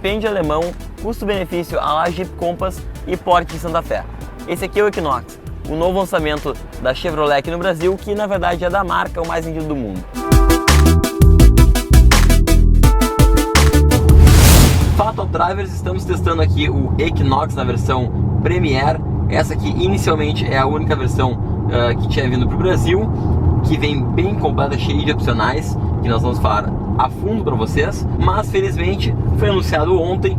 desempenho de alemão, custo-benefício à la Jeep Compass e porte de Santa Fé. Esse aqui é o Equinox, o novo lançamento da Chevrolet aqui no Brasil, que na verdade é da marca o mais vendido do mundo. Fato Drivers, estamos testando aqui o Equinox na versão Premier. Essa aqui inicialmente é a única versão que tinha vindo para o Brasil, que vem bem completa, cheia de opcionais, que nós vamos falar a fundo para vocês, mas felizmente foi anunciado ontem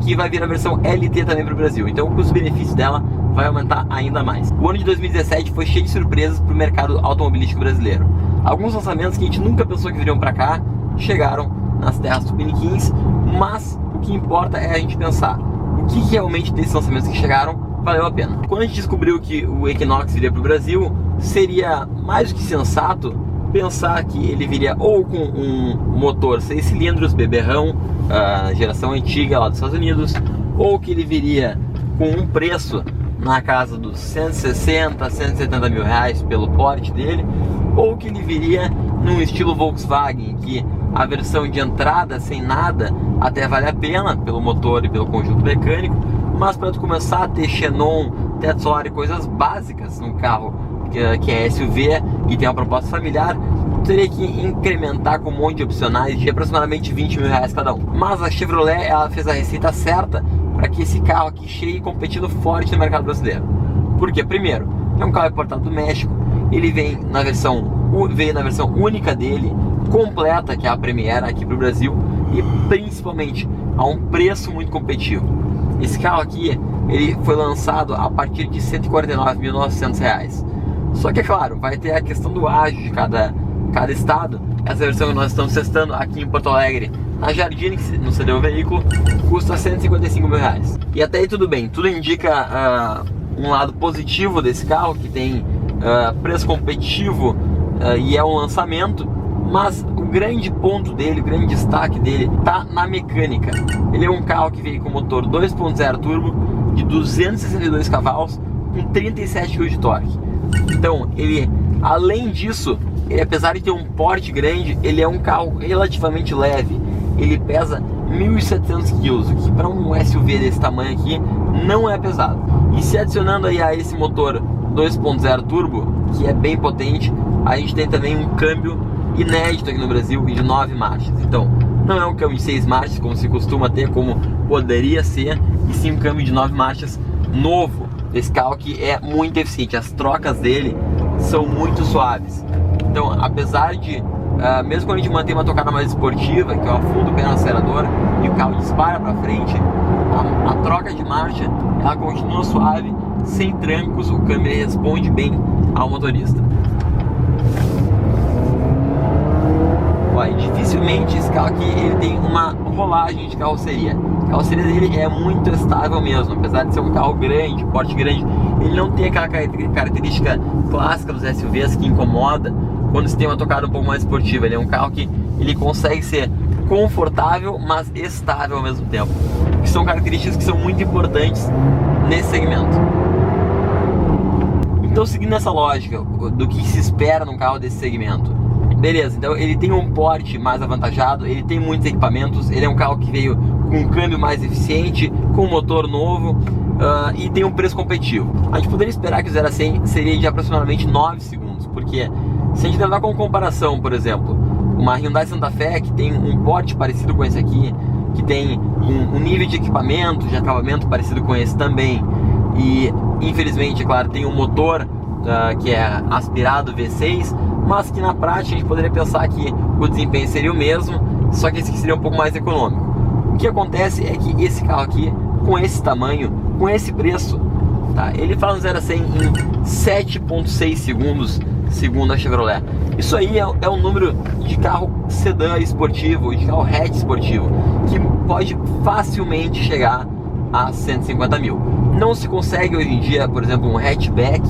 que vai vir a versão LT também para o Brasil, então o custo-benefício dela vai aumentar ainda mais. O ano de 2017 foi cheio de surpresas para o mercado automobilístico brasileiro. Alguns lançamentos que a gente nunca pensou que viriam para cá chegaram nas terras tupiniquins, mas o que importa é a gente pensar o que realmente desses lançamentos que chegaram valeu a pena. Quando a gente descobriu que o Equinox viria para o Brasil, seria mais do que sensato pensar que ele viria ou com um motor 6 cilindros, beberrão, geração antiga lá dos Estados Unidos, ou que ele viria com um preço na casa dos 160, 170 mil reais pelo porte dele, ou que ele viria num estilo Volkswagen, que a versão de entrada sem nada até vale a pena pelo motor e pelo conjunto mecânico, mas para tu começar a ter xenon, teto solar e coisas básicas num carro que é SUV e tem uma proposta familiar, teria que incrementar com um monte de opcionais de aproximadamente 20 mil reais cada um. Mas a Chevrolet, ela fez a receita certa para que esse carro aqui chegue competindo forte no mercado brasileiro. Por quê? Primeiro, é um carro importado do México, ele veio na versão única dele, completa, que é a Premier aqui para o Brasil, e principalmente a um preço muito competitivo. Esse carro aqui, ele foi lançado a partir de R$ 149.900. Só que é claro, vai ter a questão do ágio de cada estado. Essa versão que nós estamos testando aqui em Porto Alegre, na Jardine, que nos cedeu o veículo, custa R$ 155 mil. E até aí tudo bem, tudo indica um lado positivo desse carro, que tem preço competitivo e é um lançamento, mas o grande ponto dele, o grande destaque dele está na mecânica. Ele é um carro que veio com motor 2.0 turbo de 262 cavalos com 37 kg de torque. Então, ele, além disso, ele, apesar de ter um porte grande, ele é um carro relativamente leve. Ele pesa 1.700 kg, o que para um SUV desse tamanho aqui não é pesado. E se adicionando aí a esse motor 2.0 turbo, que é bem potente, a gente tem também um câmbio inédito aqui no Brasil de 9 marchas. Então, não é um câmbio de 6 marchas como se costuma ter, como poderia ser, e sim um câmbio de 9 marchas novo. Esse carro aqui é muito eficiente, as trocas dele são muito suaves. Então, apesar de, mesmo quando a gente mantém uma tocada mais esportiva, que eu afundo o pé no acelerador e o carro dispara para frente, a troca de marcha, ela continua suave, sem trancos, o câmbio responde bem ao motorista. E dificilmente esse carro aqui ele tem uma rolagem de carroceria. A carroceria dele é muito estável mesmo, apesar de ser um carro grande, porte grande, ele não tem aquela característica clássica dos SUVs que incomoda quando se tem uma tocada um pouco mais esportiva. Ele é um carro que ele consegue ser confortável, mas estável ao mesmo tempo, que são características que são muito importantes nesse segmento. Então, seguindo essa lógica do que se espera num carro desse segmento, beleza, então ele tem um porte mais avantajado, ele tem muitos equipamentos, ele é um carro que veio com um câmbio mais eficiente, com um motor novo e tem um preço competitivo. A gente poderia esperar que o 0 a 100 seria de aproximadamente 9 segundos, porque se a gente levar como comparação, por exemplo, uma Hyundai Santa Fé que tem um porte parecido com esse aqui, que tem um nível de equipamento, de acabamento parecido com esse também, e infelizmente, é claro, tem um motor que é aspirado V6, mas que na prática a gente poderia pensar que o desempenho seria o mesmo, só que esse aqui seria um pouco mais econômico. O que acontece é que esse carro aqui, com esse tamanho, com esse preço, tá, ele faz um 0 a 100 em 7.6 segundos, segundo a Chevrolet. Isso aí é um número de carro sedã esportivo, de carro hatch esportivo, que pode facilmente chegar a 150 mil. Não se consegue hoje em dia, por exemplo, um hatchback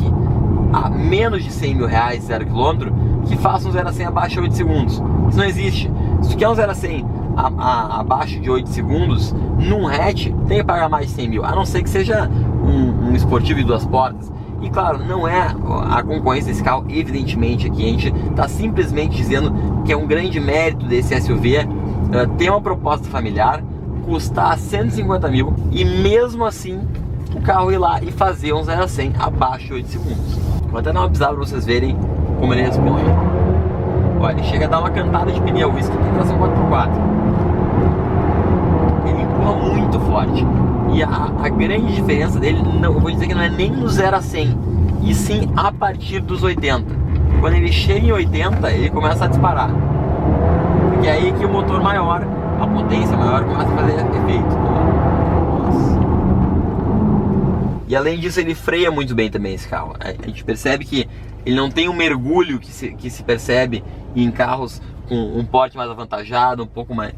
a menos de 100 mil reais, 0 km, que faça um 0 a 100 abaixo de 8 segundos. Isso não existe. Se tu quer um 0 a 100 abaixo de 8 segundos, num hatch, tem que pagar mais de 100 mil, a não ser que seja um esportivo de 2 portas. E claro, não é a concorrência desse carro, evidentemente, aqui a gente está simplesmente dizendo que é um grande mérito desse SUV ter uma proposta familiar, custar 150 mil e mesmo assim o carro ir lá e fazer um 0 a 100 abaixo de 8 segundos. Vou até dar uma pisada para vocês verem como ele responde. Olha, ele chega a dar uma cantada de pneu, isso que tem tração 4x4. Ele empurra muito forte. E a grande diferença dele, não, eu vou dizer que não é nem no 0 a 100, e sim a partir dos 80. Quando ele chega em 80, ele começa a disparar. Porque é aí que o motor maior, a potência maior, começa a fazer efeito. Nossa. E além disso, ele freia muito bem também esse carro. A gente percebe que ele não tem um mergulho que se percebe em carros com um porte mais avantajado,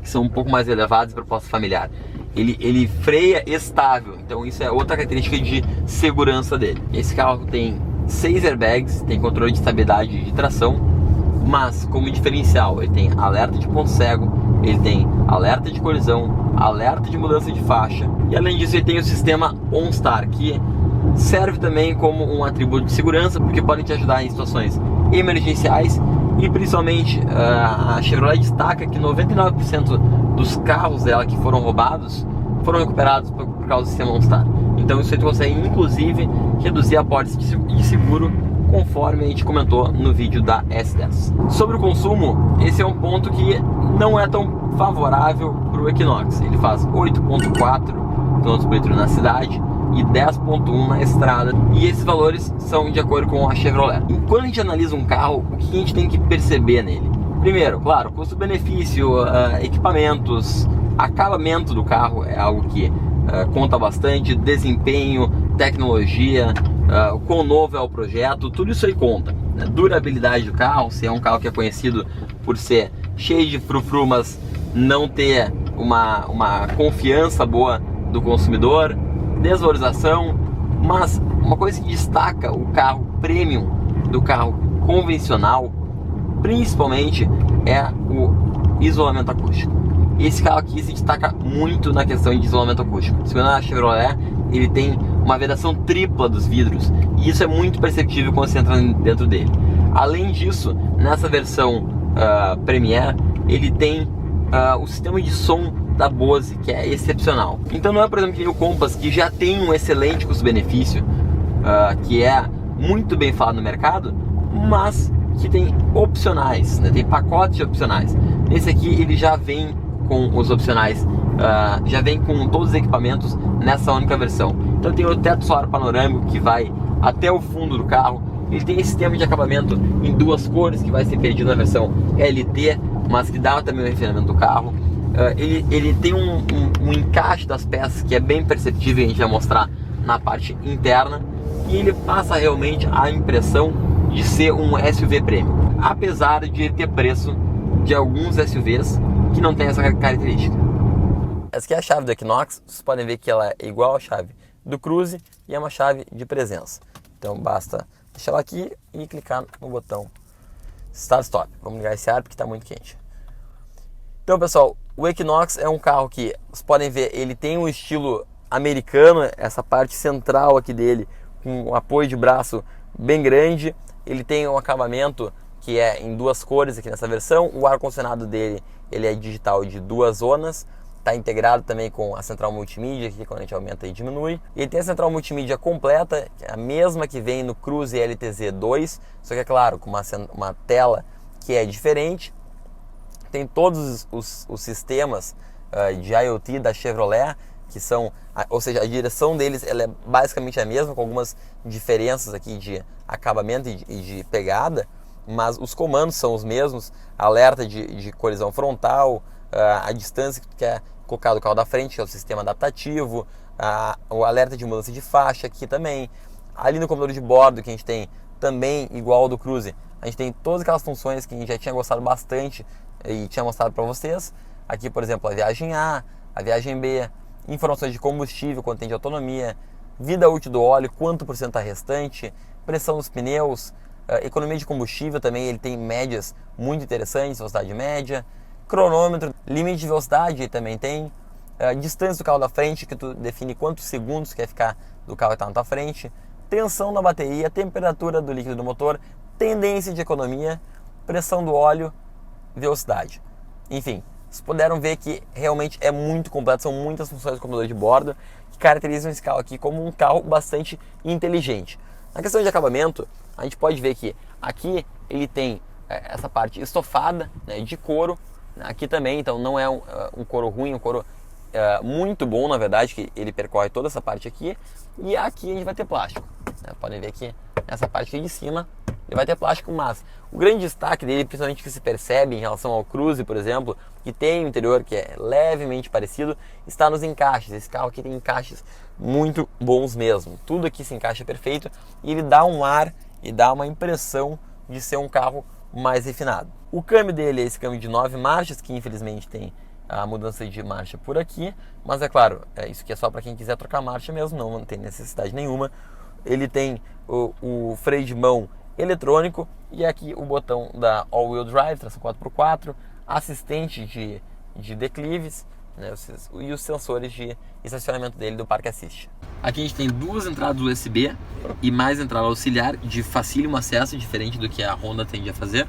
que são um pouco mais elevados para proposta familiar. Ele freia estável, então isso é outra característica de segurança dele. Esse carro tem 6 airbags, tem controle de estabilidade de tração, mas como diferencial ele tem alerta de ponto cego, ele tem alerta de colisão, alerta de mudança de faixa, e além disso ele tem o sistema OnStar, que serve também como um atributo de segurança, porque pode te ajudar em situações emergenciais. E principalmente a Chevrolet destaca que 99% dos carros dela que foram roubados foram recuperados por causa do sistema OnStar. Então isso aí tu consegue inclusive reduzir aportes de seguro, conforme a gente comentou no vídeo da S10. Sobre o consumo, esse é um ponto que não é tão favorável para o Equinox. Ele faz 8,4 km por litro na cidade e 10,1 na estrada, e esses valores são de acordo com a Chevrolet. E quando a gente analisa um carro, o que a gente tem que perceber nele? Primeiro, claro, custo-benefício, equipamentos, acabamento do carro é algo que conta bastante, desempenho, tecnologia, o quão novo é o projeto, tudo isso aí conta, né? Durabilidade do carro, se é um carro que é conhecido por ser cheio de frufru, mas não ter uma confiança boa do consumidor, desvalorização. Mas uma coisa que destaca o carro premium do carro convencional, principalmente, é o isolamento acústico. Esse carro aqui se destaca muito na questão de isolamento acústico. Segundo a Chevrolet, ele tem uma vedação tripla dos vidros, e isso é muito perceptível quando você entra dentro dele. Além disso, nessa versão Premier, ele tem o sistema de som da Bose, que é excepcional. Então não é, por exemplo, que o Compass, que já tem um excelente custo-benefício, que é muito bem falado no mercado, mas que tem opcionais, né? Tem pacotes de opcionais. Nesse aqui ele já vem com os opcionais, já vem com todos os equipamentos nessa única versão. Então tem o teto solar panorâmico que vai até o fundo do carro. Ele tem esse sistema de acabamento em 2 cores que vai ser perdido na versão LT, mas que dá também o refinamento do carro. Ele tem um encaixe das peças que é bem perceptível, a gente vai mostrar na parte interna, e ele passa realmente a impressão de ser um SUV premium, apesar de ter preço de alguns SUVs que não tem essa característica. Essa aqui é a chave do Equinox, vocês podem ver que ela é igual à chave do Cruze e é uma chave de presença. Então basta deixar ela aqui e clicar no botão Start Stop. Vamos ligar esse ar porque está muito quente. Então pessoal, o Equinox é um carro que, vocês podem ver, ele tem um estilo americano, essa parte central aqui dele, com um apoio de braço bem grande. Ele tem um acabamento que é em 2 cores aqui nessa versão. O ar-condicionado dele, ele é digital de 2 zonas. Está integrado também com a central multimídia, que quando a gente aumenta e diminui. E ele tem a central multimídia completa, que é a mesma que vem no Cruze LTZ2, só que é claro, com uma tela que é diferente. Tem todos os sistemas de IoT da Chevrolet, que são, ou seja, a direção deles ela é basicamente a mesma, com algumas diferenças aqui de acabamento e de pegada, mas os comandos são os mesmos. Alerta de colisão frontal, a distância que tu quer colocar do carro da frente, que é o sistema adaptativo, o alerta de mudança de faixa aqui também. Ali no computador de bordo, que a gente tem também igual ao do Cruze, a gente tem todas aquelas funções que a gente já tinha gostado bastante e tinha mostrado para vocês. Aqui, por exemplo, a viagem A, a viagem B, informações de combustível, quanto tem de autonomia, vida útil do óleo, quanto por cento está restante, pressão dos pneus, economia de combustível também. Ele tem médias muito interessantes, velocidade média, cronômetro, limite de velocidade também tem, distância do carro da frente, que tu define quantos segundos quer ficar do carro que está na tua frente, tensão da bateria, temperatura do líquido do motor, tendência de economia, pressão do óleo, velocidade. Enfim, vocês puderam ver que realmente é muito completo, são muitas funções do computador de bordo que caracterizam esse carro aqui como um carro bastante inteligente. Na questão de acabamento, a gente pode ver que aqui ele tem essa parte estofada, né, de couro, aqui também, então não é um couro ruim, um couro muito bom, na verdade, que ele percorre toda essa parte aqui, e aqui a gente vai ter plástico, né? Podem ver que essa parte aqui de cima ele vai ter plástico, mas o grande destaque dele, principalmente que se percebe em relação ao Cruze, por exemplo, que tem um interior que é levemente parecido, está nos encaixes. Esse carro aqui tem encaixes muito bons mesmo, tudo aqui se encaixa perfeito e ele dá um ar e dá uma impressão de ser um carro mais refinado. O câmbio dele é esse câmbio de 9 marchas, que infelizmente tem a mudança de marcha por aqui, mas é claro, isso aqui é só para quem quiser trocar marcha mesmo, não tem necessidade nenhuma. Ele tem o freio de mão eletrônico e aqui o botão da All-Wheel Drive, tração 4x4, assistente de declives, né, e os sensores de estacionamento dele do Park Assist. Aqui a gente tem duas entradas USB e mais entrada auxiliar de facílimo acesso, diferente do que a Honda tende a fazer.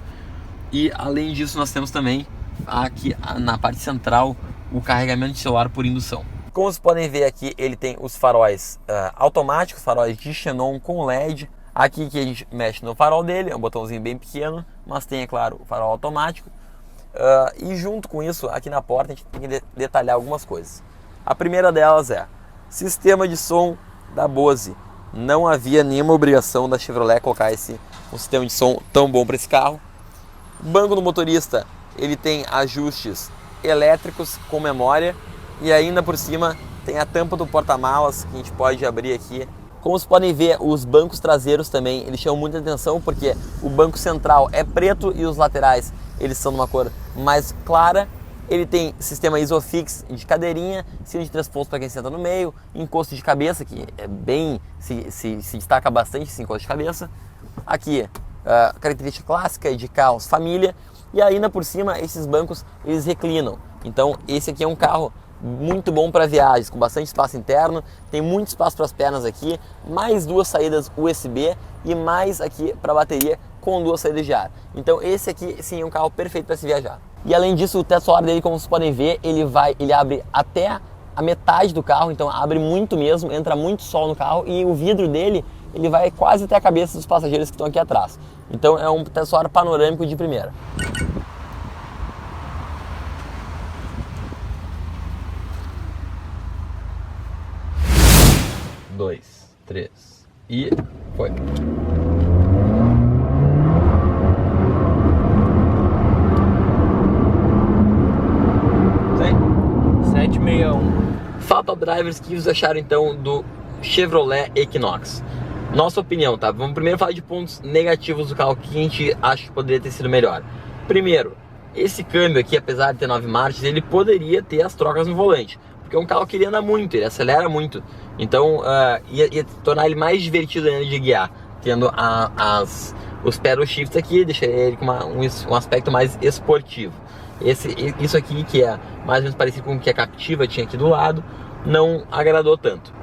E além disso nós temos também aqui na parte central o carregamento de celular por indução. Como vocês podem ver aqui, ele tem os faróis automáticos, faróis de xenon com LED. Aqui que a gente mexe no farol dele, é um botãozinho bem pequeno, mas tem, é claro, o farol automático. E junto com isso, aqui na porta, a gente tem que detalhar algumas coisas. A primeira delas é sistema de som da Bose. Não havia nenhuma obrigação da Chevrolet colocar um sistema de som tão bom para esse carro. O banco do motorista, ele tem ajustes elétricos com memória e ainda por cima tem a tampa do porta-malas que a gente pode abrir aqui. Como vocês podem ver, os bancos traseiros também, eles chamam muita atenção porque o banco central é preto e os laterais eles são de uma cor mais clara. Ele tem sistema Isofix de cadeirinha, cinto de 3 pontos para quem senta no meio, encosto de cabeça, que é bem, se destaca bastante esse encosto de cabeça. Aqui, característica clássica de carros família, e ainda por cima esses bancos eles reclinam. Então esse aqui é um carro muito bom para viagens, com bastante espaço interno, tem muito espaço para as pernas aqui, mais 2 saídas USB e mais aqui para bateria com 2 saídas de ar. Então esse aqui sim é um carro perfeito para se viajar. E além disso, o teto solar dele, como vocês podem ver, ele abre até a metade do carro, então abre muito mesmo, entra muito sol no carro e o vidro dele ele vai quase até a cabeça dos passageiros que estão aqui atrás. Então é um teto solar panorâmico de primeira. Dois, 3 e foi. 761. Fatal Drivers, que vocês acharam então do Chevrolet Equinox? Nossa opinião, tá? Vamos primeiro falar de pontos negativos do carro que a gente acha que poderia ter sido melhor. Primeiro, esse câmbio aqui, apesar de ter 9 marchas, ele poderia ter as trocas no volante, porque é um carro que ele anda muito, ele acelera muito. Então ia tornar ele mais divertido ainda de guiar, tendo os pedal shifts aqui, deixaria ele com um aspecto mais esportivo. Isso aqui, que é mais ou menos parecido com o que a Captiva tinha aqui do lado, não agradou tanto.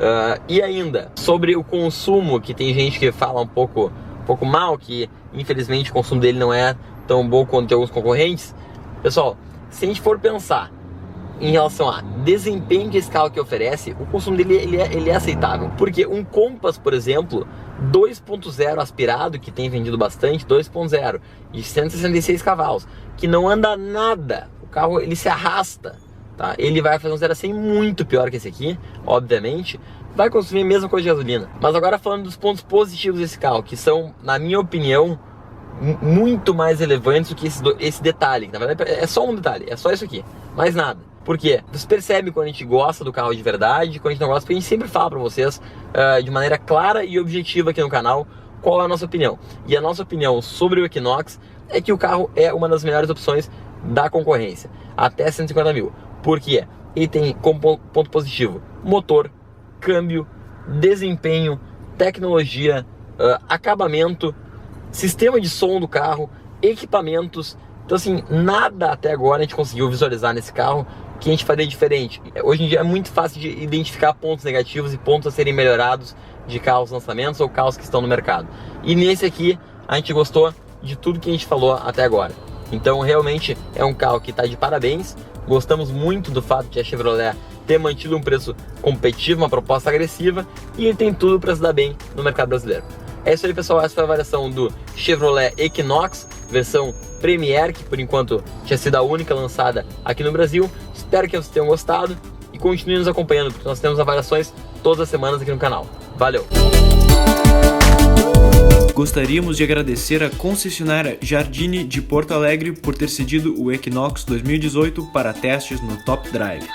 E ainda, sobre o consumo, que tem gente que fala um pouco mal, que infelizmente o consumo dele não é tão bom quanto de alguns concorrentes. Pessoal, se a gente for pensar em relação a desempenho que esse carro aqui oferece, o consumo dele ele é aceitável. Porque um Compass, por exemplo, 2.0 aspirado, que tem vendido bastante, 2.0, de 166 cavalos, que não anda nada, o carro ele se arrasta, tá? Ele vai fazer um 0 a 100 muito pior que esse aqui, obviamente, vai consumir a mesma coisa de gasolina. Mas agora falando dos pontos positivos desse carro, que são, na minha opinião, muito mais relevantes do que esse detalhe, que na verdade é só um detalhe, é só isso aqui, mais nada. Por quê? Você percebe quando a gente gosta do carro de verdade, quando a gente não gosta, porque a gente sempre fala pra vocês de maneira clara e objetiva aqui no canal qual é a nossa opinião. E a nossa opinião sobre o Equinox é que o carro é uma das melhores opções da concorrência, até 150 mil. Por quê? Ele tem como ponto positivo motor, câmbio, desempenho, tecnologia, acabamento, sistema de som do carro, equipamentos. Então assim, nada até agora a gente conseguiu visualizar nesse carro que a gente faria diferente. Hoje em dia é muito fácil de identificar pontos negativos e pontos a serem melhorados de carros lançamentos ou carros que estão no mercado. E nesse aqui a gente gostou de tudo que a gente falou até agora. Então realmente é um carro que está de parabéns Gostamos muito do fato de a Chevrolet ter mantido um preço competitivo, uma proposta agressiva, e ele tem tudo para se dar bem no mercado brasileiro. É isso aí, pessoal, essa foi a avaliação do Chevrolet Equinox, versão Premier, que por enquanto tinha sido a única lançada aqui no Brasil. Espero que vocês tenham gostado e continuem nos acompanhando, porque nós temos avaliações todas as semanas aqui no canal. Valeu! Gostaríamos de agradecer à concessionária Jardine de Porto Alegre por ter cedido o Equinox 2018 para testes no Top Drive.